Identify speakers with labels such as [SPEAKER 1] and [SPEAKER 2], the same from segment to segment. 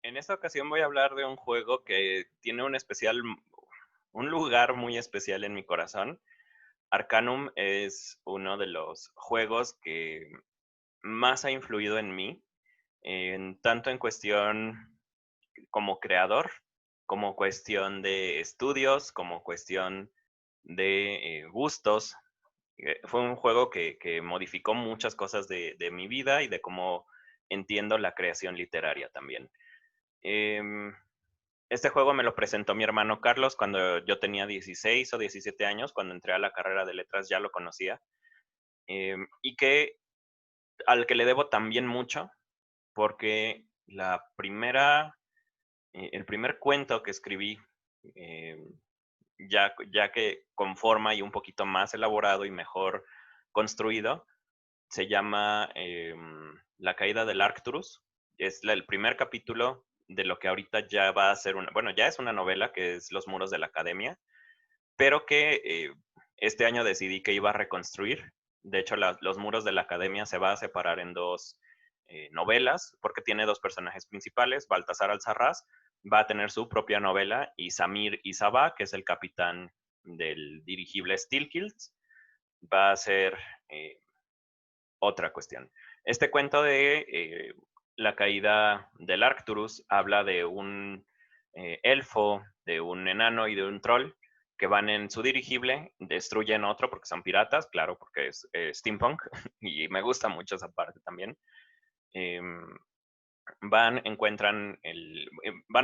[SPEAKER 1] En esta ocasión voy a hablar de un juego que tiene un lugar muy especial en mi corazón. Arcanum es uno de los juegos que más ha influido en mí, tanto en cuestión como creador, como cuestión de estudios, como cuestión de gustos. Fue un juego que modificó muchas cosas de mi vida y de cómo entiendo la creación literaria también. Em, Este juego me lo presentó mi hermano Carlos cuando yo tenía 16 o 17 años, cuando entré a la carrera de letras ya lo conocía, y al que le debo también mucho, porque el primer cuento que escribí, eh, ya que conforma y un poquito más elaborado y mejor construido, se llama La caída del Arcturus. Es el primer capítulo de lo que ahorita ya va a ser bueno, ya es una novela que es Los muros de la academia, pero que este año decidí que iba a reconstruir. De hecho, Los muros de la academia se va a separar en dos novelas, porque tiene dos personajes principales. Baltasar Alzarraz va a tener su propia novela y Samir Isaba, que es el capitán del dirigible Steelkills, va a ser eh, otra cuestión. Este cuento de la caída del Arcturus habla de un elfo, de un enano y de un troll que van en su dirigible, destruyen otro porque son piratas, claro, porque es steampunk, y me gusta mucho esa parte también. Eh, van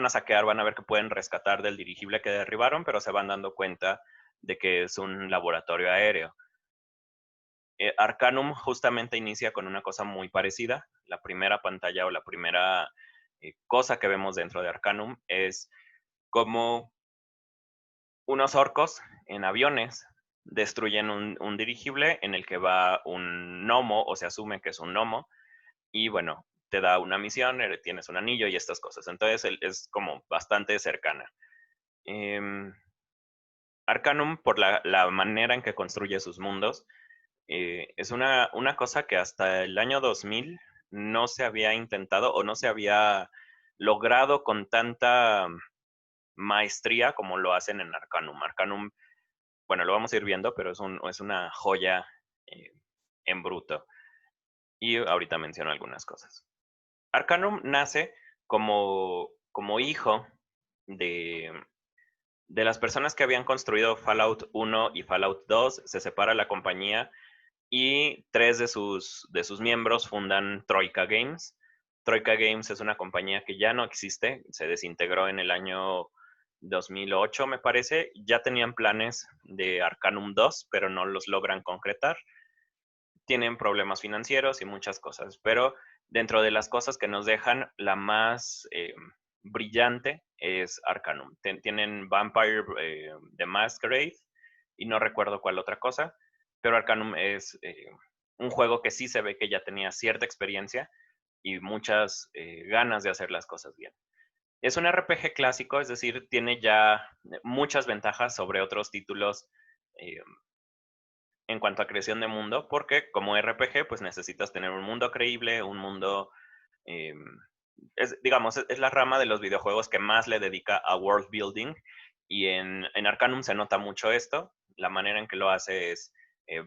[SPEAKER 1] a saquear, van a ver que pueden rescatar del dirigible que derribaron, pero se van dando cuenta de que es un laboratorio aéreo. Arcanum justamente inicia con una cosa muy parecida. La primera pantalla o la primera cosa que vemos dentro de Arcanum es como unos orcos en aviones destruyen un dirigible en el que va un gnomo, o se asume que es un gnomo, y bueno, te da una misión, tienes un anillo y estas cosas. Entonces es como bastante cercana. Em, Arcanum, por la manera en que construye sus mundos, es una cosa que hasta el año 2000 no se había intentado o no se había logrado con tanta maestría como lo hacen en Arcanum. Arcanum, bueno, lo vamos a ir viendo, pero es una joya eh, en bruto. Y ahorita menciono algunas cosas. Arcanum nace como hijo de, de las personas que habían construido Fallout 1 y Fallout 2. Se separa la compañía y tres de sus miembros fundan Troika Games. Troika Games es una compañía que ya no existe, se desintegró en el año 2008, me parece. Ya tenían planes de Arcanum 2, pero no los logran concretar. Tienen problemas financieros y muchas cosas, pero dentro de las cosas que nos dejan, la más brillante es Arcanum. Tienen Vampire the Masquerade y no recuerdo cuál otra cosa, pero Arcanum es un juego que sí se ve que ya tenía cierta experiencia y muchas ganas de hacer las cosas bien. Es un RPG clásico, es decir, tiene ya muchas ventajas sobre otros títulos eh, en cuanto a creación de mundo, porque como RPG, pues necesitas tener un mundo creíble, un mundo, eh, digamos, es la rama de los videojuegos que más le dedica a world building, y en Arcanum se nota mucho esto. La manera en que lo hace es,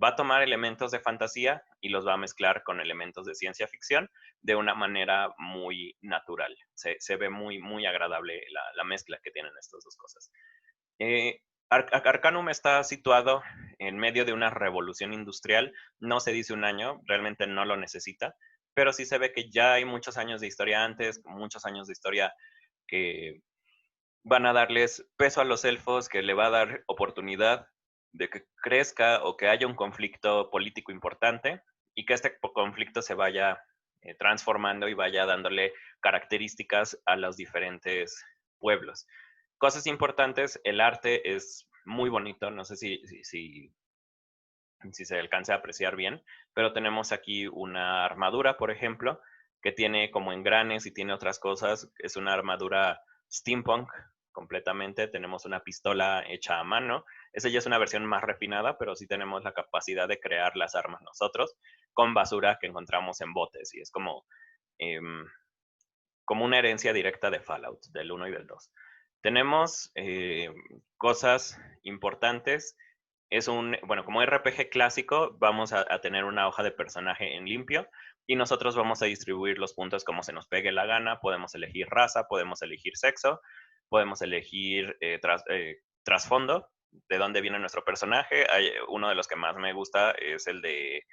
[SPEAKER 1] va a tomar elementos de fantasía y los va a mezclar con elementos de ciencia ficción de una manera muy natural. Se ve muy, muy agradable la mezcla que tienen estas dos cosas. Eh, Arcanum está situado en medio de una revolución industrial. No se dice un año, realmente no lo necesita, pero sí se ve que ya hay muchos años de historia antes, muchos años de historia que van a darles peso a los elfos, que le va a dar oportunidad de que crezca o que haya un conflicto político importante y que este conflicto se vaya transformando y vaya dándole características a los diferentes pueblos. Cosas importantes, el arte es muy bonito, no sé si se alcanza a apreciar bien, pero tenemos aquí una armadura, por ejemplo, que tiene como engranes y tiene otras cosas. Es una armadura steampunk completamente. Tenemos una pistola hecha a mano. Esa ya es una versión más refinada, pero sí tenemos la capacidad de crear las armas nosotros con basura que encontramos en botes. Y es como, eh, como una herencia directa de Fallout, del 1 y del 2. Tenemos cosas importantes. Bueno, como RPG clásico, vamos a tener una hoja de personaje en limpio y nosotros vamos a distribuir los puntos como se nos pegue la gana. Podemos elegir raza, podemos elegir sexo, podemos elegir trasfondo, de dónde viene nuestro personaje. Uno de los que más me gusta es el de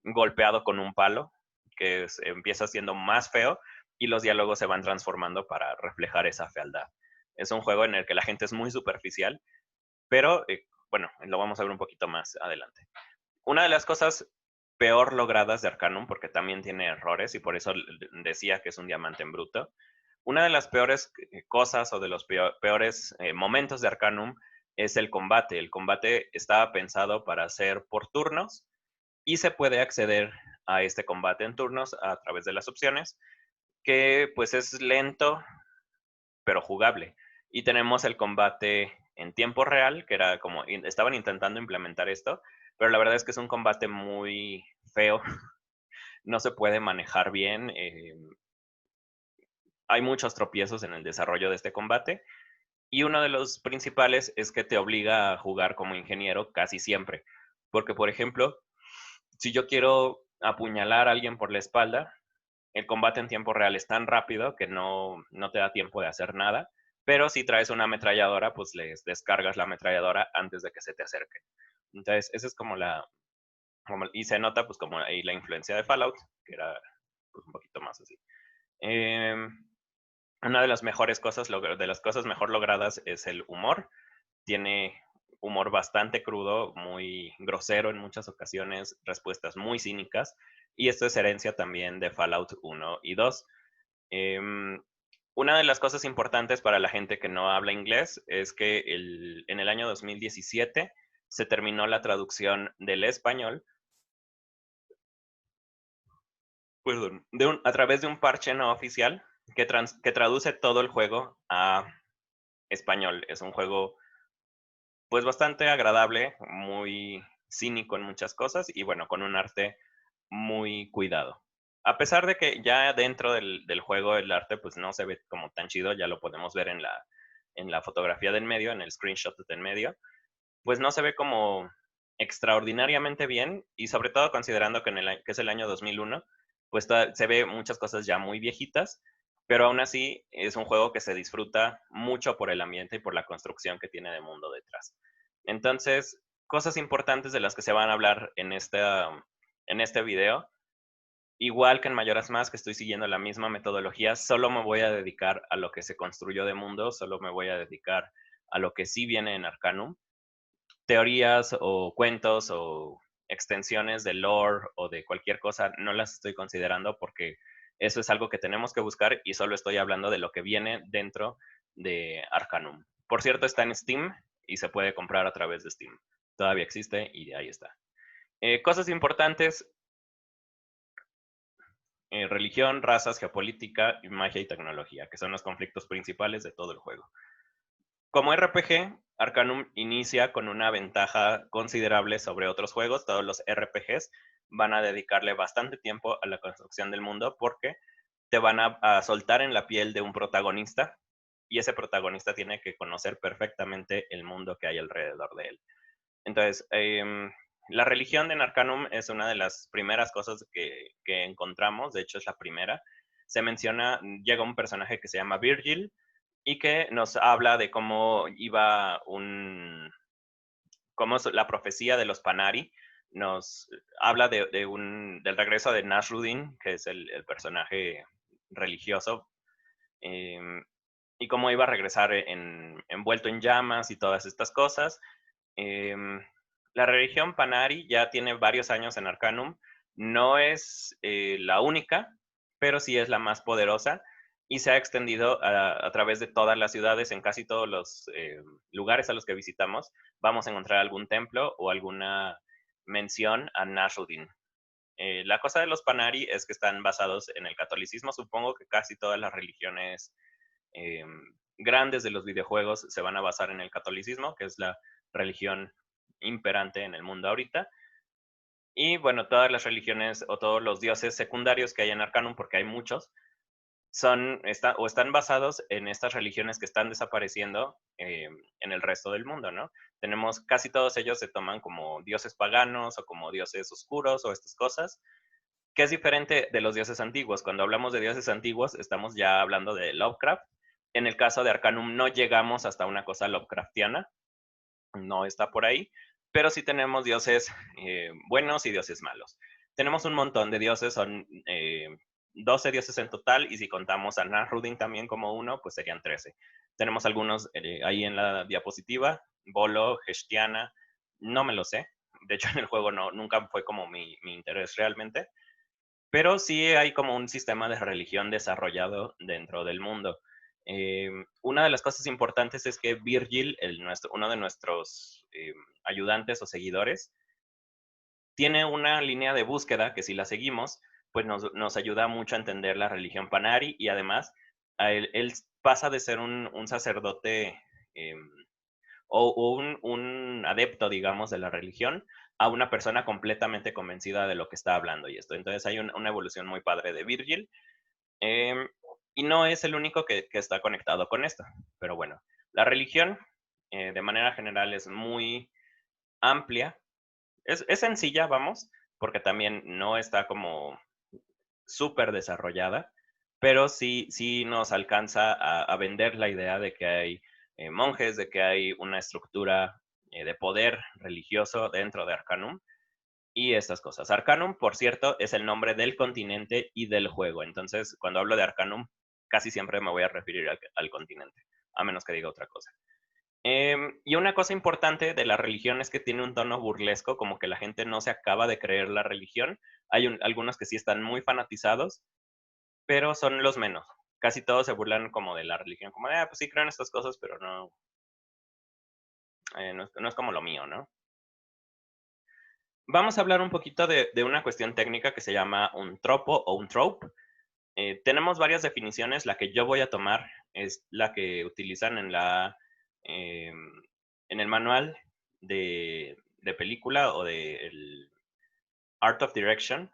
[SPEAKER 1] golpeado con un palo, que empieza siendo más feo y los diálogos se van transformando para reflejar esa fealdad. Es un juego en el que la gente es muy superficial, pero bueno, lo vamos a ver un poquito más adelante. Una de las cosas peor logradas de Arcanum, porque también tiene errores y por eso decía que es un diamante en bruto, una de las peores cosas o de los peores momentos de Arcanum es el combate. El combate estaba pensado para ser por turnos y se puede acceder a este combate en turnos a través de las opciones, que pues es lento, pero jugable. Y tenemos el combate en tiempo real, que era como, estaban intentando implementar esto, pero la verdad es que es un combate muy feo, no se puede manejar bien, hay muchos tropiezos en el desarrollo de este combate, y uno de los principales es que te obliga a jugar como ingeniero casi siempre, porque por ejemplo, si yo quiero apuñalar a alguien por la espalda, el combate en tiempo real es tan rápido que no te da tiempo de hacer nada, pero si traes una ametralladora, pues les descargas la ametralladora antes de que se te acerque. Entonces, esa es y se nota pues como ahí la influencia de Fallout, que era pues un poquito más así. Eh, una de las mejores cosas, de las cosas mejor logradas es el humor. Tiene humor bastante crudo, muy grosero en muchas ocasiones, respuestas muy cínicas, y esto es herencia también de Fallout 1 y 2. Una de las cosas importantes para la gente que no habla inglés es que en el año 2017 se terminó la traducción del español, perdón, a través de un parche no oficial que traduce todo el juego a español. Es un juego pues bastante agradable, muy cínico en muchas cosas y bueno, con un arte muy cuidado. A pesar de que ya dentro del juego el arte pues no se ve como tan chido, ya lo podemos ver en la fotografía del medio, en el screenshot del medio, pues no se ve como extraordinariamente bien y sobre todo considerando que, que es el año 2001, pues se ve muchas cosas ya muy viejitas, pero aún así es un juego que se disfruta mucho por el ambiente y por la construcción que tiene de mundo detrás. Entonces, cosas importantes de las que se van a hablar en este video. Igual que en Mayoras Más, que estoy siguiendo la misma metodología, solo me voy a dedicar a lo que se construyó de mundo, solo me voy a dedicar a lo que sí viene en Arcanum. Teorías o cuentos o extensiones de lore o de cualquier cosa, no las estoy considerando porque eso es algo que tenemos que buscar y solo estoy hablando de lo que viene dentro de Arcanum. Por cierto, está en Steam y se puede comprar a través de Steam. Todavía existe y ahí está. Cosas importantes, religión, razas, geopolítica, magia y tecnología, que son los conflictos principales de todo el juego. Como RPG, Arcanum inicia con una ventaja considerable sobre otros juegos. Todos los RPGs van a dedicarle bastante tiempo a la construcción del mundo porque te van a soltar en la piel de un protagonista y ese protagonista tiene que conocer perfectamente el mundo que hay alrededor de él. Entonces, la religión de Arcanum es una de las primeras cosas que encontramos, de hecho es la primera. Se menciona, llega un personaje que se llama Virgil y que nos habla de cómo cómo la profecía de los Panari nos habla del regreso de Nasruddin, que es el personaje religioso, y cómo iba a regresar envuelto en llamas y todas estas cosas. La religión Panari ya tiene varios años en Arcanum. No es la única, pero sí es la más poderosa y se ha extendido a través de todas las ciudades, en casi todos los lugares a los que visitamos. Vamos a encontrar algún templo o alguna mención a Nasruddin. La cosa de los Panari es que están basados en el catolicismo. Supongo que casi todas las religiones eh, grandes de los videojuegos se van a basar en el catolicismo, que es la religión imperante en el mundo ahorita. Y bueno, todas las religiones o todos los dioses secundarios que hay en Arcanum, porque hay muchos, están basados en estas religiones que están desapareciendo en el resto del mundo, ¿no? Casi todos ellos se toman como dioses paganos o como dioses oscuros o estas cosas, que es diferente de los dioses antiguos. Cuando hablamos de dioses antiguos, estamos ya hablando de Lovecraft. En el caso de Arcanum no llegamos hasta una cosa Lovecraftiana, no está por ahí, pero sí tenemos dioses buenos y dioses malos. Tenemos un montón de dioses, son 12 dioses en total, y si contamos a Nasruddin también como uno, pues serían 13. Tenemos algunos ahí en la diapositiva, Bolo, Heshtiana, no me lo sé, de hecho en el juego nunca fue como mi interés realmente, pero sí hay como un sistema de religión desarrollado dentro del mundo. Una de las cosas importantes es que Virgil, uno de nuestros ayudantes o seguidores, tiene una línea de búsqueda que si la seguimos, pues nos ayuda mucho a entender la religión Panari, y además él pasa de ser un sacerdote o un adepto, digamos, de la religión, a una persona completamente convencida de lo que está hablando y esto. Entonces hay una evolución muy padre de Virgil, eh, y no es el único que está conectado con esto. Pero bueno, la religión de manera general es muy amplia, es sencilla, vamos, porque también no está como súper desarrollada, pero sí nos alcanza a vender la idea de que hay monjes, de que hay una estructura de poder religioso dentro de Arcanum y estas cosas. Arcanum, por cierto, es el nombre del continente y del juego. Entonces, cuando hablo de Arcanum, casi siempre me voy a referir al continente, a menos que diga otra cosa. Y una cosa importante de la religión es que tiene un tono burlesco, como que la gente no se acaba de creer la religión. Hay algunos que sí están muy fanatizados, pero son los menos. Casi todos se burlan como de la religión, como de, pues sí creo en estas cosas, pero no es como lo mío, ¿no? Vamos a hablar un poquito de una cuestión técnica que se llama un tropo o un trope. Tenemos varias definiciones, la que yo voy a tomar es la que utilizan en el manual de película o del Art of Direction,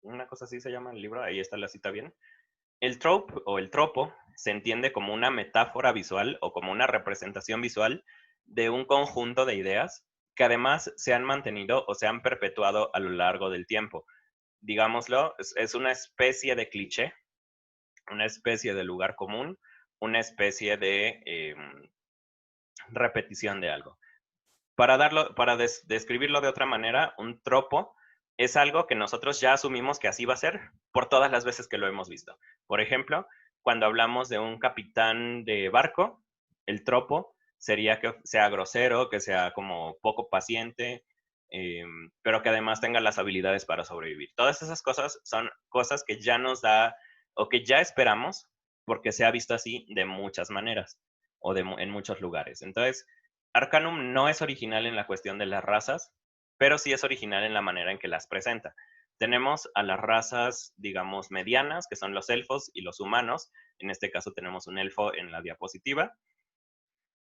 [SPEAKER 1] una cosa así se llama el libro, ahí está la cita bien. El trope o el tropo se entiende como una metáfora visual o como una representación visual de un conjunto de ideas que además se han mantenido o se han perpetuado a lo largo del tiempo. Digámoslo, es una especie de cliché, una especie de lugar común, una especie de repetición de algo. Para describirlo de otra manera, un tropo es algo que nosotros ya asumimos que así va a ser por todas las veces que lo hemos visto. Por ejemplo, cuando hablamos de un capitán de barco, el tropo sería que sea grosero, que sea como poco paciente, pero que además tenga las habilidades para sobrevivir. Todas esas cosas son cosas que ya nos da o que ya esperamos porque se ha visto así de muchas maneras o en muchos lugares. Entonces, Arcanum no es original en la cuestión de las razas, pero sí es original en la manera en que las presenta. Tenemos a las razas, digamos, medianas, que son los elfos y los humanos. En este caso tenemos un elfo en la diapositiva.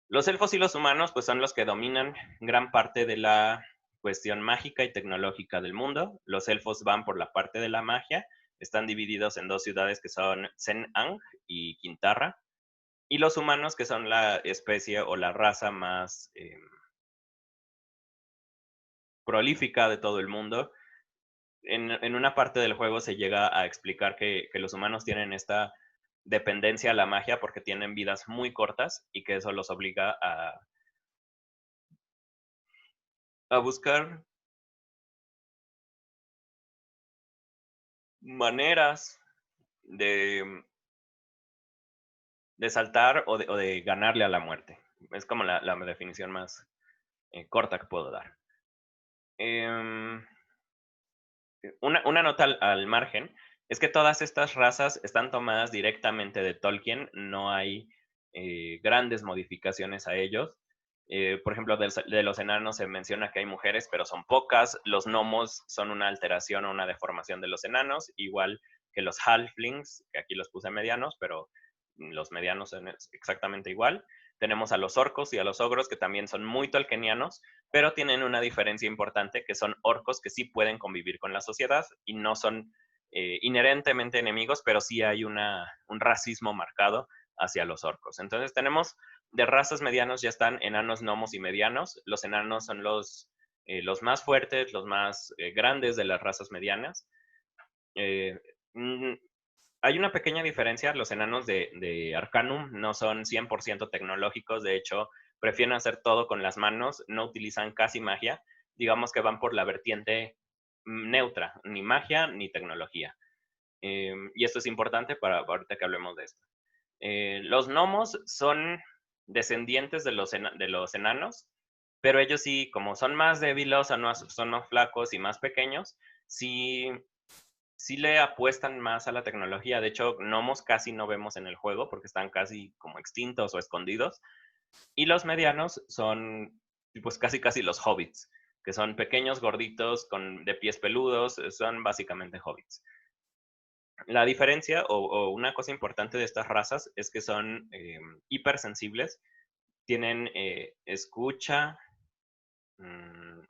[SPEAKER 1] Los elfos y los humanos, pues son los que dominan gran parte de la cuestión mágica y tecnológica del mundo. Los elfos van por la parte de la magia, están divididos en dos ciudades que son Sen-Ang y Quintarra, y los humanos, que son la especie o la raza más prolífica de todo el mundo. En una parte del juego se llega a explicar que los humanos tienen esta dependencia a la magia porque tienen vidas muy cortas y que eso los obliga a buscar maneras de, de saltar o de ganarle a la muerte. Es como la definición más corta que puedo dar. Em, una nota al margen es que todas estas razas están tomadas directamente de Tolkien, no hay grandes modificaciones a ellos. Por ejemplo, de los enanos se menciona que hay mujeres, pero son pocas. Los gnomos son una alteración o una deformación de los enanos, igual que los halflings, que aquí los puse medianos, pero los medianos son exactamente igual. Tenemos a los orcos y a los ogros, que también son muy tolkienianos, pero tienen una diferencia importante, que son orcos que sí pueden convivir con la sociedad y no son inherentemente enemigos, pero sí hay un racismo marcado hacia los orcos. Entonces tenemos de razas medianos, ya están enanos, gnomos y medianos. Los enanos son los más fuertes, los más grandes de las razas medianas. Eh, mm, Hay una pequeña diferencia, los enanos de Arcanum no son 100% tecnológicos, de hecho, prefieren hacer todo con las manos, no utilizan casi magia, digamos que van por la vertiente neutra, ni magia ni tecnología. Y esto es importante para ahorita que hablemos de esto. Los gnomos son descendientes de los enanos, pero ellos sí, como son más débiles, son más flacos y más pequeños, sí sí le apuestan más a la tecnología. De hecho, gnomos casi no vemos en el juego porque están casi como extintos o escondidos. Y los medianos son pues casi los hobbits, que son pequeños, gorditos, de pies peludos, son básicamente hobbits. La diferencia o una cosa importante de estas razas es que son hipersensibles, tienen escucha,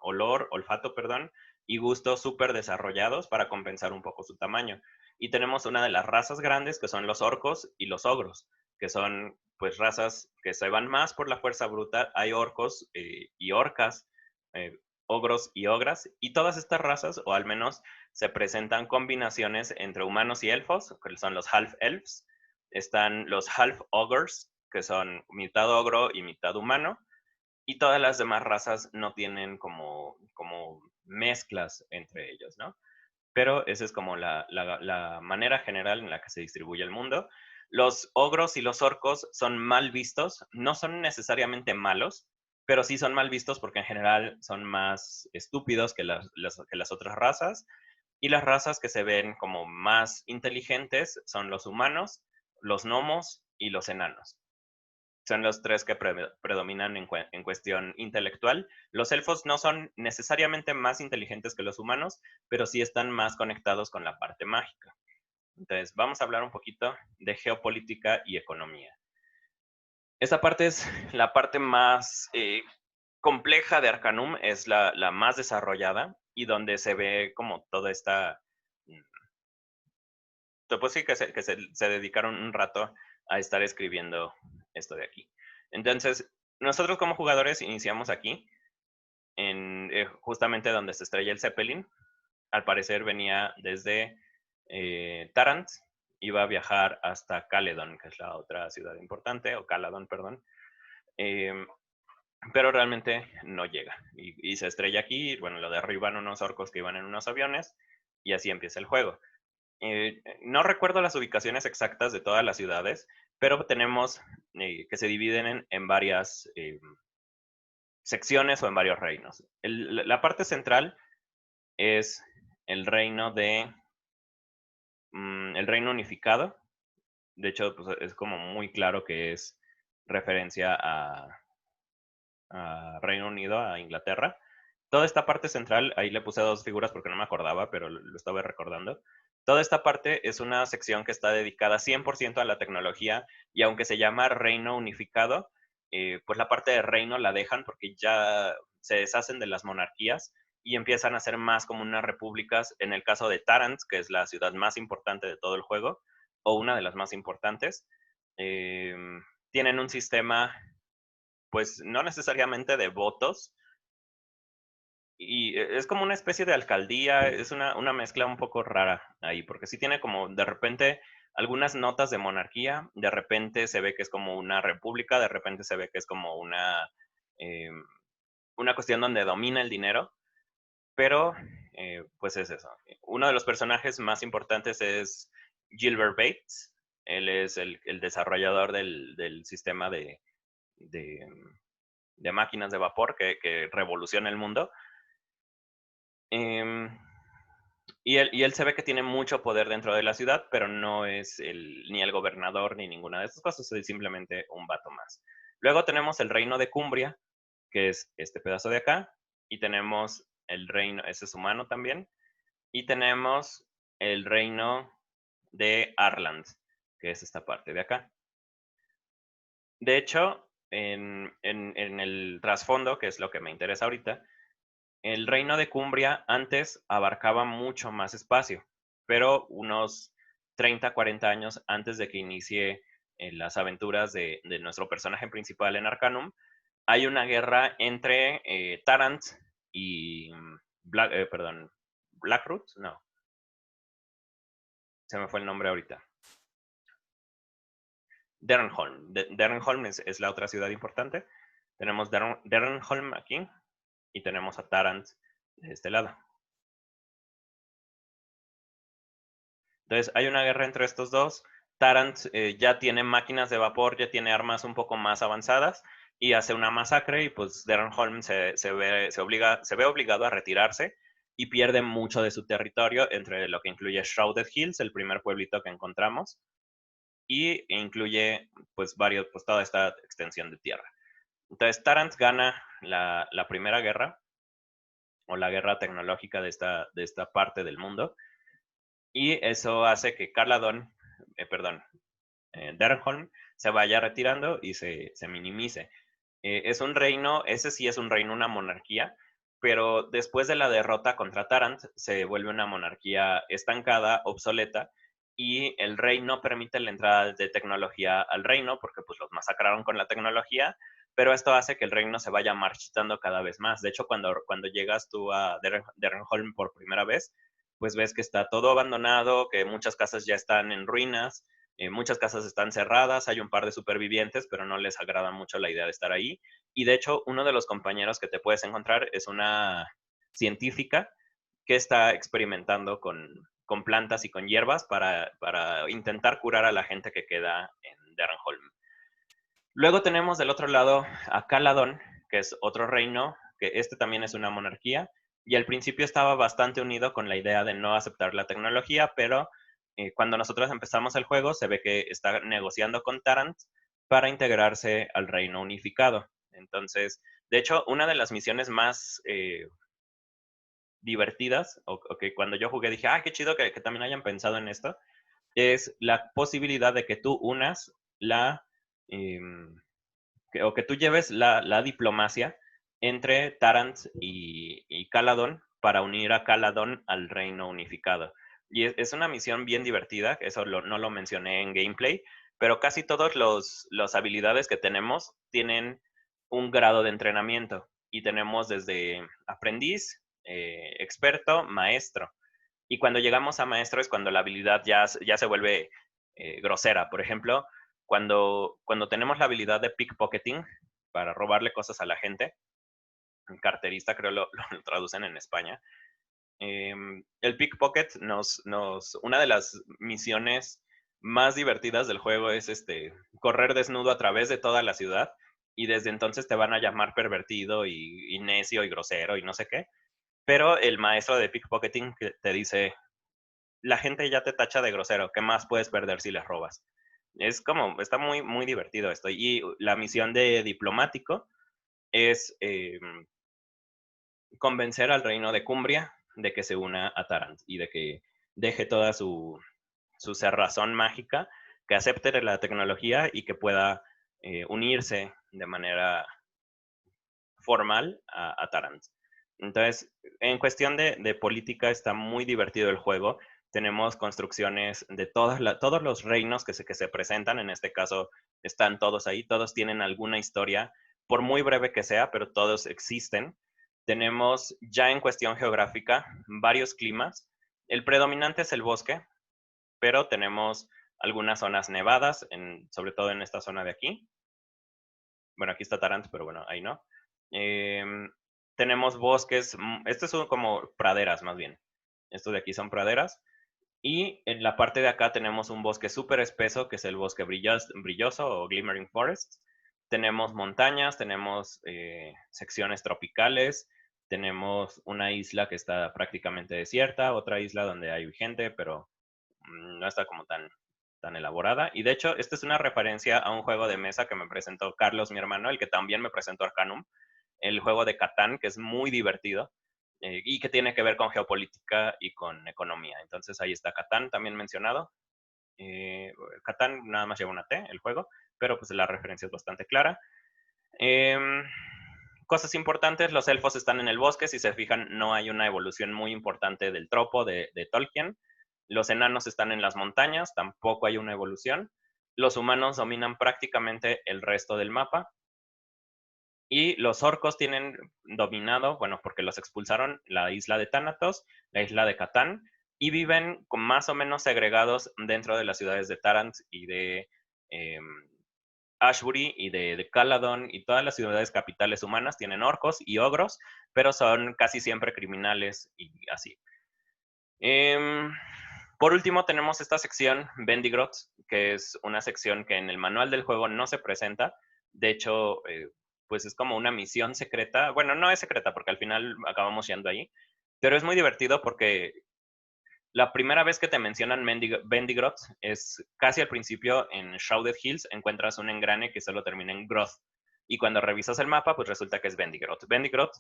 [SPEAKER 1] olfato, perdón, y gusto súper desarrollados para compensar un poco su tamaño. Y tenemos una de las razas grandes que son los orcos y los ogros, que son pues razas que se van más por la fuerza bruta. Hay orcos y orcas, eh, ogros y ogras, y todas estas razas, o al menos se presentan combinaciones entre humanos y elfos, que son los half elves. Están los half ogres, que son mitad ogro y mitad humano, y todas las demás razas no tienen como mezclas entre ellos, ¿no? Pero esa es como la manera general en la que se distribuye el mundo. Los ogros y los orcos son mal vistos, no son necesariamente malos, pero sí son mal vistos porque en general son más estúpidos que las otras razas. Y las razas que se ven como más inteligentes son los humanos, los gnomos y los enanos. Son los tres que predominan en cuestión intelectual. Los elfos no son necesariamente más inteligentes que los humanos, pero sí están más conectados con la parte mágica. Entonces, vamos a hablar un poquito de geopolítica y economía. Esta parte es la parte más compleja de Arcanum, es la más desarrollada y donde se ve como toda esta... Pues sí, se dedicaron un rato a estar escribiendo esto de aquí. Entonces, nosotros como jugadores iniciamos aquí, justamente donde se estrella el Zeppelin. Al parecer venía desde Tarant, iba a viajar hasta Caledon, que es la otra ciudad importante, o Caladon, perdón. Pero realmente no llega. Y se estrella aquí, bueno, lo derriban unos orcos que iban en unos aviones, y así empieza el juego. No recuerdo las ubicaciones exactas de todas las ciudades, pero tenemos que se dividen en varias secciones o en varios reinos. La parte central es el reino el reino unificado. De hecho, pues, es como muy claro que es referencia a Reino Unido, a Inglaterra. Toda esta parte central, ahí le puse dos figuras porque no me acordaba, pero lo estaba recordando. Toda esta parte es una sección que está dedicada 100% a la tecnología, y aunque se llama Reino Unificado, pues la parte de reino la dejan porque ya se deshacen de las monarquías y empiezan a ser más como unas repúblicas. En el caso de Tarant, que es la ciudad más importante de todo el juego, o una de las más importantes, eh, tienen un sistema, pues no necesariamente de votos, y es como una especie de alcaldía, es una mezcla un poco rara ahí, porque sí tiene como de repente algunas notas de monarquía, de repente se ve que es como una república, de repente se ve que es como eh, una cuestión donde domina el dinero, pero pues es eso. Uno de los personajes más importantes es Gilbert Bates, él es el desarrollador del sistema de, de máquinas de vapor que revoluciona el mundo. Em, y él se ve que tiene mucho poder dentro de la ciudad, pero no es ni el gobernador ni ninguna de estas cosas, es simplemente un vato más. Luego tenemos el reino de Cumbria, que es este pedazo de acá, y tenemos el reino, ese es humano también, y tenemos el reino de Arland, que es esta parte de acá. De hecho, en el trasfondo, que es lo que me interesa ahorita, el reino de Cumbria antes abarcaba mucho más espacio, pero unos 30, 40 años antes de que inicie las aventuras de nuestro personaje principal en Arcanum, hay una guerra entre Tarant y Blackroot, no, se me fue el nombre ahorita. Derenholm. Derenholm es la otra ciudad importante. Tenemos Derenholm aquí y tenemos a Tarant de este lado. Entonces hay una guerra entre estos dos. Tarant ya tiene máquinas de vapor, ya tiene armas un poco más avanzadas y hace una masacre y pues Derenholm se ve obligado a retirarse y pierde mucho de su territorio, entre lo que incluye Shrouded Hills, el primer pueblito que encontramos, y incluye pues toda esta extensión de tierra. Entonces Tarant gana la primera guerra, o la guerra tecnológica de esta parte del mundo, y eso hace que Derenholm se vaya retirando y se minimice. Es un reino, ese sí es un reino, una monarquía, pero después de la derrota contra Tarant se vuelve una monarquía estancada, obsoleta, y el rey no permite la entrada de tecnología al reino porque pues los masacraron con la tecnología, pero esto hace que el reino se vaya marchitando cada vez más. De hecho, cuando llegas tú a Derenholm por primera vez, pues ves que está todo abandonado, que muchas casas ya están en ruinas, muchas casas están cerradas, hay un par de supervivientes, pero no les agrada mucho la idea de estar ahí. Y de hecho, uno de los compañeros que te puedes encontrar es una científica que está experimentando con plantas y con hierbas para intentar curar a la gente que queda en Derenholm. Luego tenemos del otro lado a Caladón, que es otro reino, que este también es una monarquía, y al principio estaba bastante unido con la idea de no aceptar la tecnología, pero cuando nosotros empezamos el juego se ve que está negociando con Tarant para integrarse al reino unificado. Entonces, de hecho, una de las misiones más divertidas, o que cuando yo jugué dije, qué chido que también hayan pensado en esto, es la posibilidad de que tú unas em, o que tú lleves la diplomacia entre Tarant y Caladón para unir a Caladón al reino unificado. Y es una misión bien divertida, eso no lo mencioné en gameplay, pero casi todas las habilidades que tenemos tienen un grado de entrenamiento y tenemos desde aprendiz, experto, maestro. Y cuando llegamos a maestro es cuando la habilidad ya se vuelve grosera. Por ejemplo, cuando tenemos la habilidad de pickpocketing para robarle cosas a la gente, carterista creo lo traducen en España, el pickpocket una de las misiones más divertidas del juego es correr desnudo a través de toda la ciudad y desde entonces te van a llamar pervertido y necio y grosero y no sé qué, pero el maestro de pickpocketing te dice, la gente ya te tacha de grosero, ¿qué más puedes perder si les robas? Está muy, muy divertido esto. Y la misión de diplomático es convencer al reino de Cumbria de que se una a Tarant y de que deje toda su cerrazón mágica, que acepte la tecnología y que pueda unirse de manera formal a Tarant. Entonces, en cuestión de política está muy divertido el juego. Tenemos construcciones de todos los reinos que se presentan, en este caso están todos ahí, todos tienen alguna historia, por muy breve que sea, pero todos existen. Tenemos ya en cuestión geográfica varios climas. El predominante es el bosque, pero tenemos algunas zonas nevadas, sobre todo en esta zona de aquí. Bueno, aquí está Tarant, pero bueno, ahí no. Tenemos bosques, estos son como praderas más bien. Estos de aquí son praderas. Y en la parte de acá tenemos un bosque súper espeso, que es el bosque brilloso o Glimmering Forest. Tenemos montañas, tenemos secciones tropicales, tenemos una isla que está prácticamente desierta, otra isla donde hay gente, pero no está como tan elaborada. Y de hecho, esta es una referencia a un juego de mesa que me presentó Carlos, mi hermano, el que también me presentó Arcanum, el juego de Catán, que es muy divertido y que tiene que ver con geopolítica y con economía. Entonces ahí está Catán también mencionado. Catán nada más lleva una T, el juego, pero pues la referencia es bastante clara. Cosas importantes, los elfos están en el bosque, si se fijan no hay una evolución muy importante del tropo de Tolkien. Los enanos están en las montañas, tampoco hay una evolución. Los humanos dominan prácticamente el resto del mapa. Y los orcos tienen dominado, bueno, porque los expulsaron, la isla de Thanatos, la isla de Catán, y viven más o menos segregados dentro de las ciudades de Tarant y de Ashbury y de Caladon, y todas las ciudades capitales humanas tienen orcos y ogros, pero son casi siempre criminales y así. Por último, tenemos esta sección Vendigroth, que es una sección que en el manual del juego no se presenta. De hecho, pues es como una misión secreta. Bueno, no es secreta porque al final acabamos yendo ahí, pero es muy divertido porque la primera vez que te mencionan Vendigroth es casi al principio en Shrouded Hills. Encuentras un engrane que solo termina en Groth. Y cuando revisas el mapa, pues resulta que es Vendigroth. Vendigroth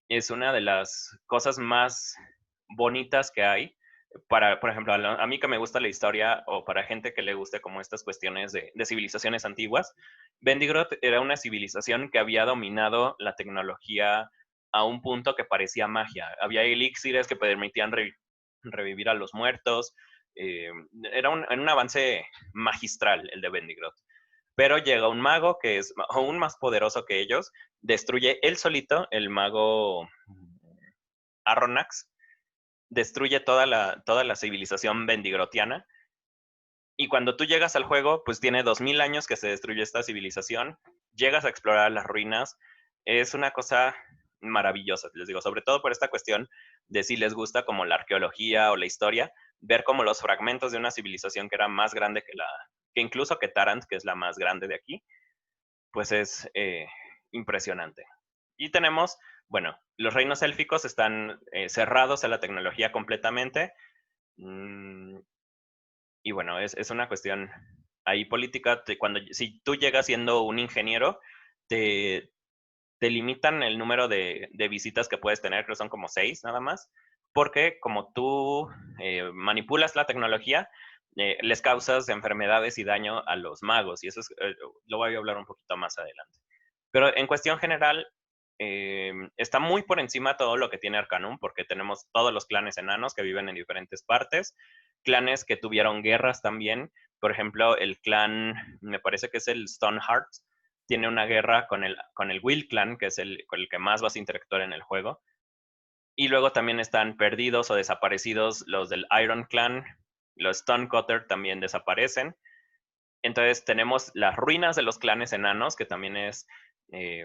[SPEAKER 1] es una de las cosas más bonitas que hay. Por ejemplo, a mí que me gusta la historia, o para gente que le guste como estas cuestiones de civilizaciones antiguas, Vendigroth era una civilización que había dominado la tecnología a un punto que parecía magia. Había elixires que permitían revivir a los muertos. Era un avance magistral el de Vendigroth. Pero llega un mago que es aún más poderoso que ellos, destruye él solito, el mago Arronax, destruye toda la civilización vendigrotiana. Y cuando tú llegas al juego, pues tiene 2000 años que se destruyó esta civilización, llegas a explorar las ruinas, es una cosa maravillosa, les digo, sobre todo por esta cuestión de si les gusta como la arqueología o la historia, ver como los fragmentos de una civilización que era más grande que incluso que Tarant, que es la más grande de aquí, pues es impresionante. Y tenemos, bueno, los reinos élficos están cerrados a la tecnología completamente. Y bueno, es una cuestión ahí política. Si tú llegas siendo un ingeniero, te, te limitan el número de visitas que puedes tener, creo que son como 6 nada más, porque como tú manipulas la tecnología, les causas enfermedades y daño a los magos, y eso lo voy a hablar un poquito más adelante. Pero en cuestión general, está muy por encima todo lo que tiene Arcanum, porque tenemos todos los clanes enanos que viven en diferentes partes, clanes que tuvieron guerras también. Por ejemplo, el clan, me parece que es el Stoneheart, tiene una guerra con el Will Clan, que es con el que más vas a interactuar en el juego. Y luego también están perdidos o desaparecidos los del Iron Clan, los Stonecutter también desaparecen. Entonces tenemos las ruinas de los clanes enanos, que también es eh,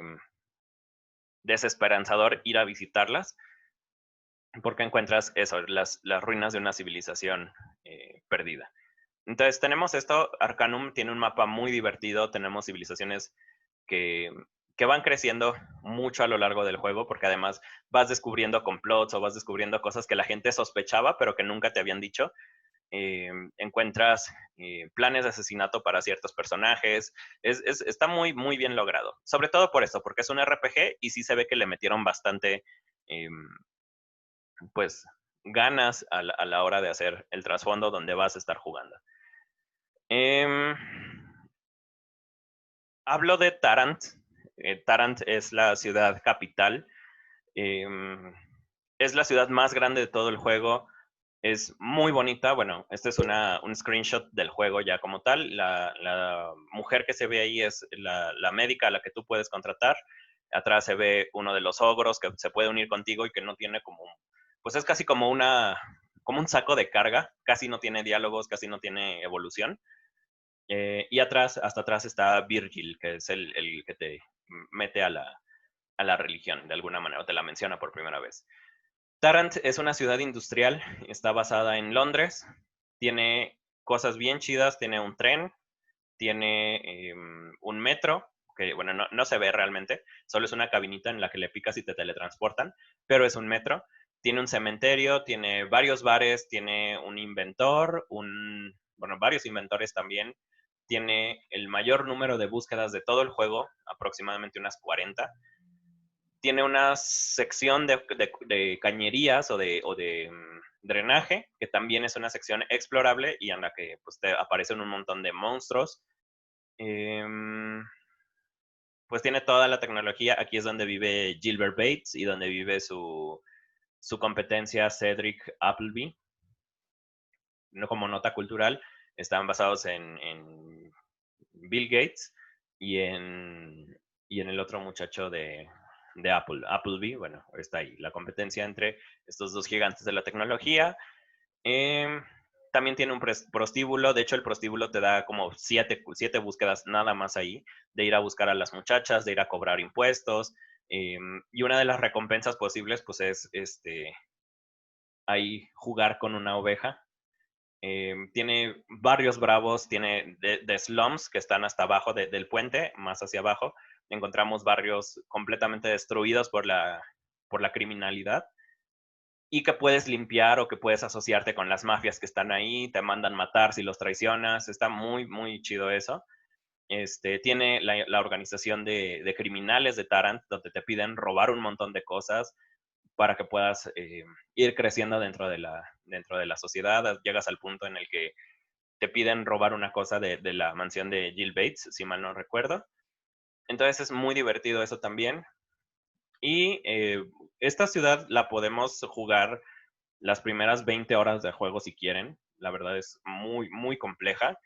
[SPEAKER 1] desesperanzador ir a visitarlas, porque encuentras eso, las ruinas de una civilización perdida. Entonces tenemos esto, Arcanum tiene un mapa muy divertido, tenemos civilizaciones que, que van creciendo mucho a lo largo del juego, porque además vas descubriendo complots o vas descubriendo cosas que la gente sospechaba, pero que nunca te habían dicho. Encuentras planes de asesinato para ciertos personajes. Está muy, muy bien logrado. Sobre todo por eso, porque es un RPG y sí se ve que le metieron bastante, eh, pues, ganas a la hora de hacer el trasfondo donde vas a estar jugando. Hablo de Tarant. Tarant es la ciudad capital. Es la ciudad más grande de todo el juego. Es muy bonita. Bueno, este es un screenshot del juego ya como tal. La mujer que se ve ahí es la médica a la que tú puedes contratar. Atrás se ve uno de los ogros que se puede unir contigo y que no tiene pues es casi como como un saco de carga. Casi no tiene diálogos, casi no tiene evolución. Y hasta atrás está Virgil, que es el que te mete a la religión de alguna manera, o te la menciona por primera vez. Tarrant es una ciudad industrial, está basada en Londres, tiene cosas bien chidas, tiene un tren, tiene un metro, que bueno, no se ve realmente, solo es una cabinita en la que le picas y te teletransportan, pero es un metro. Tiene un cementerio, tiene varios bares, tiene un inventor, bueno, varios inventores también. Tiene el mayor número de búsquedas de todo el juego, aproximadamente unas 40. Tiene una sección de cañerías o de drenaje, que también es una sección explorable y en la que pues, te aparecen un montón de monstruos. Pues tiene toda la tecnología. Aquí es donde vive Gilbert Bates y donde vive su competencia Cedric Appleby. no como nota cultural, están basados en Bill Gates y en el otro muchacho de Apple, Appleby. Bueno, está ahí la competencia entre estos dos gigantes de la tecnología. Em, También tiene un prostíbulo. De hecho, el prostíbulo te da como siete búsquedas nada más ahí, de ir a buscar a las muchachas, de ir a cobrar impuestos. Y una de las recompensas posibles, pues es ahí jugar con una oveja. Tiene varios bravos, tiene de slums que están hasta abajo del puente, más hacia abajo. Encontramos barrios completamente destruidos por la criminalidad y que puedes limpiar o que puedes asociarte con las mafias que están ahí, te mandan matar si los traicionas. Está muy, muy chido eso. Tiene la organización de criminales de Tarant, donde te piden robar un montón de cosas para que puedas ir creciendo dentro de la sociedad. Llegas al punto en el que te piden robar una cosa de la mansión de Jill Bates, si mal no recuerdo. Entonces es muy divertido eso también. Y esta ciudad la podemos jugar las primeras 20 horas de juego si quieren. La verdad es muy, muy compleja.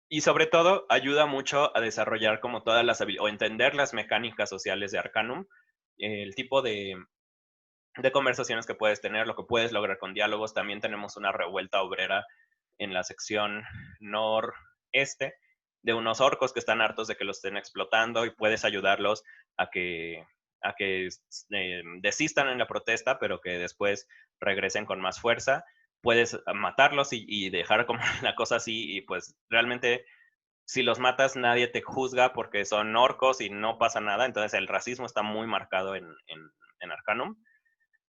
[SPEAKER 1] Y sobre todo ayuda mucho a desarrollar como todas las habilidades o entender las mecánicas sociales de Arcanum, el tipo de conversaciones que puedes tener, lo que puedes lograr con diálogos. También tenemos una revuelta obrera en la sección noreste de unos orcos que están hartos de que los estén explotando y puedes ayudarlos a que desistan en la protesta, pero que después regresen con más fuerza. Puedes matarlos y dejar como la cosa así y pues realmente si los matas nadie te juzga porque son orcos y no pasa nada. Entonces el racismo está muy marcado en Arcanum.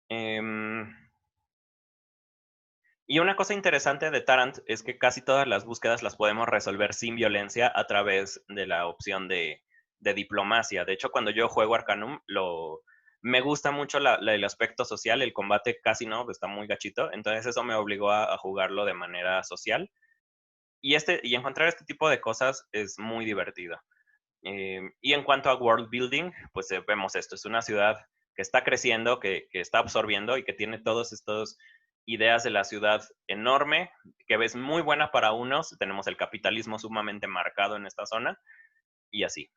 [SPEAKER 1] Um, y una cosa interesante de Tarant es que casi todas las búsquedas las podemos resolver sin violencia a través de la opción de diplomacia. De hecho, cuando yo juego Arcanum, me gusta mucho el aspecto social, el combate casi no, está muy gachito, entonces eso me obligó a jugarlo de manera social. Y encontrar este tipo de cosas es muy divertido. Y en cuanto a world building, pues vemos esto, es una ciudad que está creciendo, que está absorbiendo y que tiene todos estos ideas de la ciudad enorme, que es muy buena para unos. Tenemos el capitalismo sumamente marcado en esta zona y así.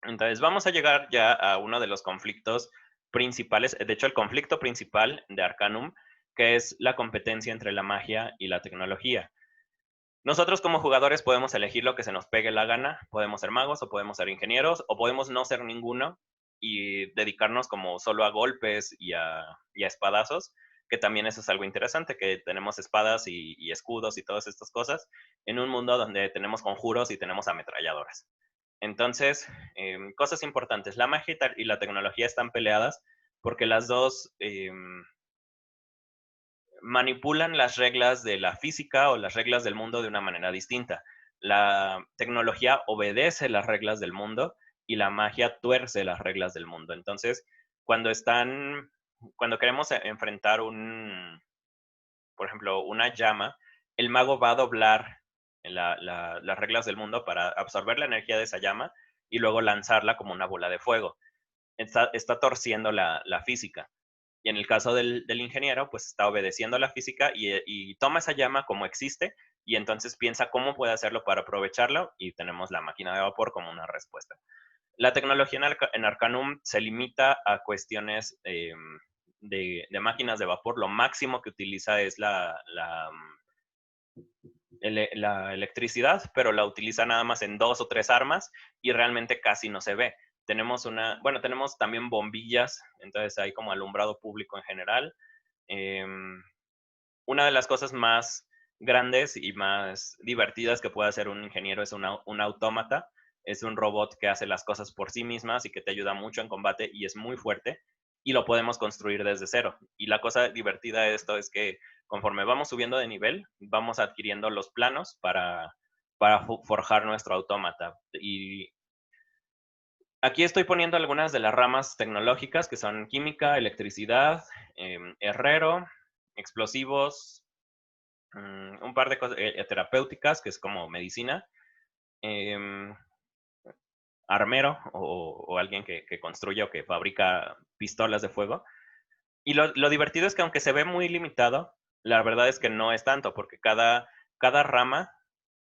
[SPEAKER 1] Entonces vamos a llegar ya a uno de los conflictos principales, de hecho el conflicto principal de Arcanum, que es la competencia entre la magia y la tecnología. Nosotros como jugadores podemos elegir lo que se nos pegue la gana, podemos ser magos o podemos ser ingenieros o podemos no ser ninguno y dedicarnos como solo a golpes y a espadazos, que también eso es algo interesante, que tenemos espadas y escudos y todas estas cosas en un mundo donde tenemos conjuros y tenemos ametralladoras. Entonces, cosas importantes, la magia y la tecnología están peleadas porque las dos manipulan las reglas de la física o las reglas del mundo de una manera distinta. La tecnología obedece las reglas del mundo y la magia tuerce las reglas del mundo. Entonces, cuando queremos enfrentar por ejemplo, una llama, el mago va a doblar las reglas del mundo para absorber la energía de esa llama y luego lanzarla como una bola de fuego. Está torciendo la física. Y en el caso del ingeniero, pues está obedeciendo a la física y toma esa llama como existe y entonces piensa cómo puede hacerlo para aprovecharlo y tenemos la máquina de vapor como una respuesta. La tecnología en Arcanum se limita a cuestiones de máquinas de vapor. Lo máximo que utiliza es la electricidad, pero la utiliza nada más en 2 o 3 armas y realmente casi no se ve. Tenemos también bombillas, entonces hay como alumbrado público en general. Una de las cosas más grandes y más divertidas que puede hacer un ingeniero es un autómata. Es un robot que hace las cosas por sí mismas y que te ayuda mucho en combate y es muy fuerte y lo podemos construir desde cero. Y la cosa divertida de esto es que conforme vamos subiendo de nivel, vamos adquiriendo los planos para forjar nuestro autómata. Y aquí estoy poniendo algunas de las ramas tecnológicas que son química, electricidad, herrero, explosivos, un par de cosas terapéuticas, que es como medicina, em, armero o alguien que construye o que fabrica pistolas de fuego. Y lo divertido es que aunque se ve muy limitado, la verdad es que no es tanto, porque cada rama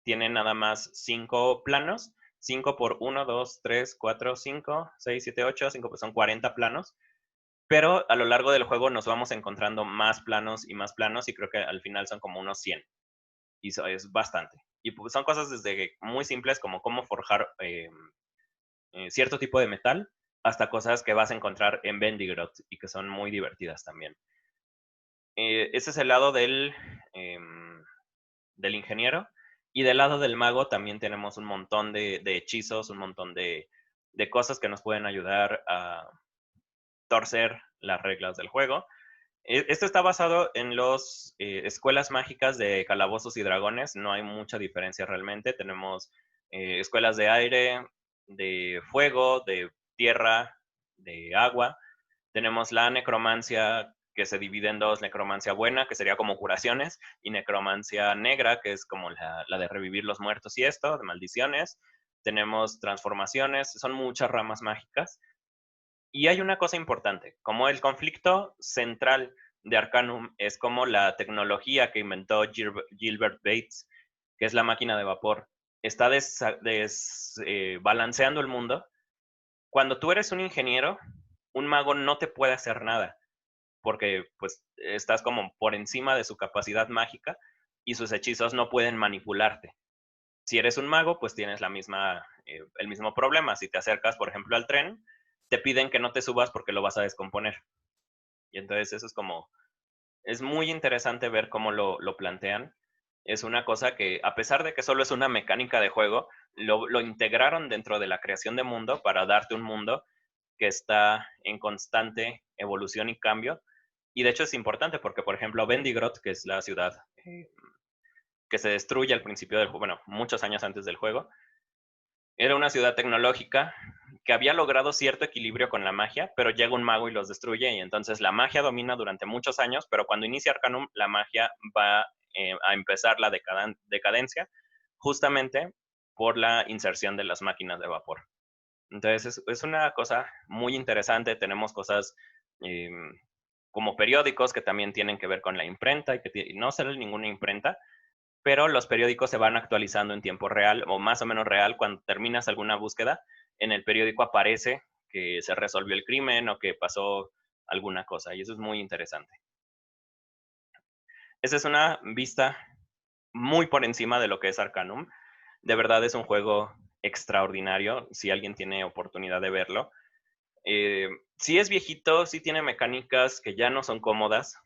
[SPEAKER 1] tiene nada más 5 planos, 5 por 1, 2, 3, 4, 5, 6, 7, 8, 5, pues son 40 planos, pero a lo largo del juego nos vamos encontrando más planos y creo que al final son como unos 100 y eso es bastante. Y pues son cosas desde muy simples como cómo forjar cierto tipo de metal hasta cosas que vas a encontrar en Vendigroth y que son muy divertidas también. Ese es el lado del ingeniero. Y del lado del mago también tenemos un montón de hechizos, un montón de cosas que nos pueden ayudar a torcer las reglas del juego. Esto está basado en las escuelas mágicas de Calabozos y Dragones. No hay mucha diferencia realmente. Tenemos escuelas de aire, de fuego, de tierra, de agua. Tenemos la necromancia que se divide en dos, necromancia buena, que sería como curaciones, y necromancia negra, que es como la de revivir los muertos y esto, de maldiciones. Tenemos transformaciones, son muchas ramas mágicas. Y hay una cosa importante, como el conflicto central de Arcanum es como la tecnología que inventó Gilbert Bates, que es la máquina de vapor, está balanceando el mundo. Cuando tú eres un ingeniero, un mago no te puede hacer nada porque pues estás como por encima de su capacidad mágica y sus hechizos no pueden manipularte. Si eres un mago, pues tienes el mismo problema. Si te acercas, por ejemplo, al tren, te piden que no te subas porque lo vas a descomponer. Y entonces eso es muy interesante ver cómo lo plantean. Es una cosa que, a pesar de que solo es una mecánica de juego, lo integraron dentro de la creación de mundo para darte un mundo que está en constante evolución y cambio. Y de hecho es importante porque, por ejemplo, Vendigroth, que es la ciudad que se destruye al principio del juego, bueno, muchos años antes del juego, era una ciudad tecnológica que había logrado cierto equilibrio con la magia, pero llega un mago y los destruye y entonces la magia domina durante muchos años, pero cuando inicia Arcanum, la magia va a empezar la decadencia justamente por la inserción de las máquinas de vapor. Entonces es una cosa muy interesante, tenemos cosas eh, como periódicos que también tienen que ver con la imprenta y que no sale ninguna imprenta, pero los periódicos se van actualizando en tiempo real o más o menos real. Cuando terminas alguna búsqueda, en el periódico aparece que se resolvió el crimen o que pasó alguna cosa y eso es muy interesante. Esa es una vista muy por encima de lo que es Arcanum. De verdad es un juego extraordinario si alguien tiene oportunidad de verlo. Sí es viejito, sí tiene mecánicas que ya no son cómodas,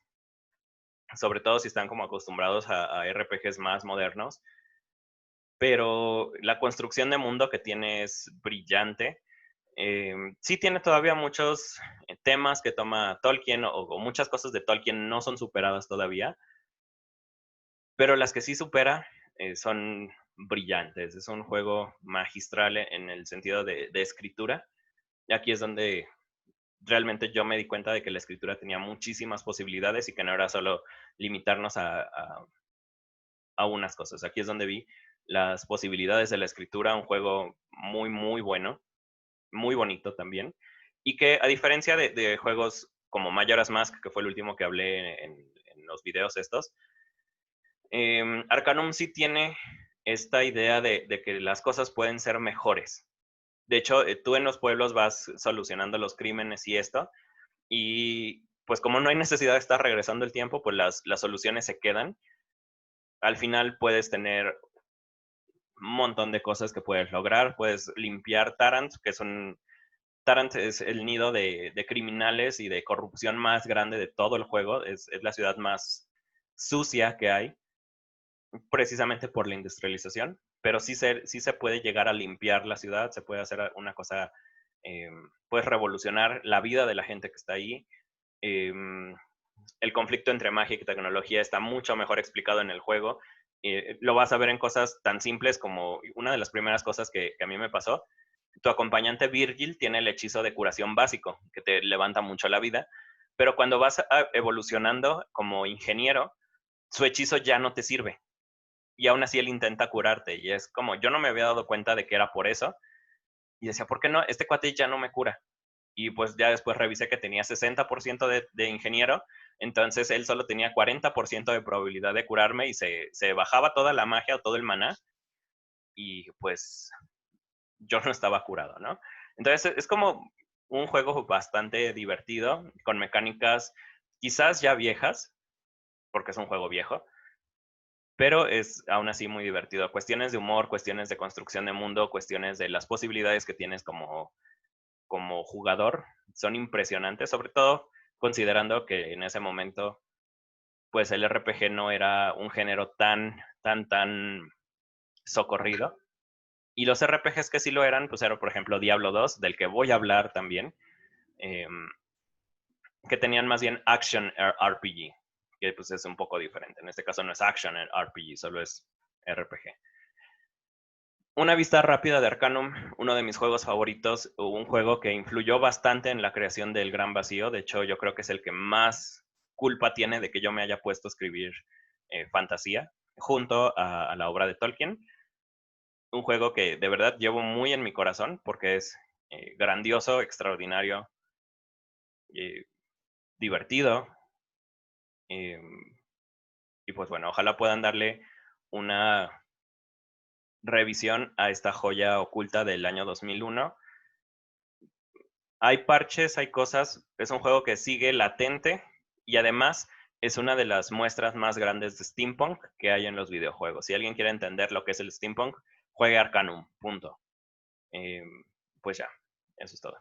[SPEAKER 1] sobre todo si están como acostumbrados a RPGs más modernos, pero la construcción de mundo que tiene es brillante. Sí tiene todavía muchos temas que toma Tolkien o muchas cosas de Tolkien no son superadas todavía, pero las que sí supera son brillantes. Es un juego magistral en el sentido de escritura. Y aquí es donde realmente yo me di cuenta de que la escritura tenía muchísimas posibilidades y que no era solo limitarnos a unas cosas. Aquí es donde vi las posibilidades de la escritura, un juego muy, muy bueno, muy bonito también, y que a diferencia de juegos como Majora's Mask, que fue el último que hablé en los videos estos, Arcanum sí tiene esta idea de que las cosas pueden ser mejores. De hecho, tú en los pueblos vas solucionando los crímenes y esto, y pues como no hay necesidad de estar regresando el tiempo, pues las soluciones se quedan. Al final puedes tener un montón de cosas que puedes lograr. Puedes limpiar Tarant, Tarant es el nido de criminales y de corrupción más grande de todo el juego. Es la ciudad más sucia que hay, precisamente por la industrialización. Pero sí se puede llegar a limpiar la ciudad, se puede hacer una cosa, puedes revolucionar la vida de la gente que está ahí. El conflicto entre magia y tecnología está mucho mejor explicado en el juego. Lo vas a ver en cosas tan simples como una de las primeras cosas que a mí me pasó. Tu acompañante Virgil tiene el hechizo de curación básico, que te levanta mucho la vida, pero cuando vas evolucionando como ingeniero, su hechizo ya no te sirve. Y aún así él intenta curarte. Y es como, yo no me había dado cuenta de que era por eso. Y decía, ¿por qué no? Este cuate ya no me cura. y pues ya después revisé que tenía 60% de ingeniero, entonces él solo tenía 40% de probabilidad de curarme y se bajaba toda la magia o todo el maná y pues yo no estaba curado, ¿no? Entonces es como un juego bastante divertido, con mecánicas quizás ya viejas, porque es un juego viejo, pero es aún así muy divertido. Cuestiones de humor, cuestiones de construcción de mundo, cuestiones de las posibilidades que tienes como jugador son impresionantes, sobre todo considerando que en ese momento, pues el RPG no era un género tan socorrido. Y los RPGs que sí lo eran, pues era, por ejemplo, Diablo 2, del que voy a hablar también, eh, que tenían más bien Action RPG, que pues es un poco diferente. En este caso no es Action RPG, solo es RPG. Una vista rápida de Arcanum, uno de mis juegos favoritos, un juego que influyó bastante en la creación del Gran Vacío. De hecho, yo creo que es el que más culpa tiene de que yo me haya puesto a escribir fantasía junto a la obra de Tolkien. Un juego que de verdad llevo muy en mi corazón porque es grandioso, extraordinario, eh, divertido. eh, y pues bueno, ojalá puedan darle una revisión a esta joya oculta del año 2001. Hay parches, hay cosas, es un juego que sigue latente y además es una de las muestras más grandes de steampunk que hay en los videojuegos. Si alguien quiere entender lo que es el steampunk, juegue Arcanum, punto. Eh, pues ya, eso es todo.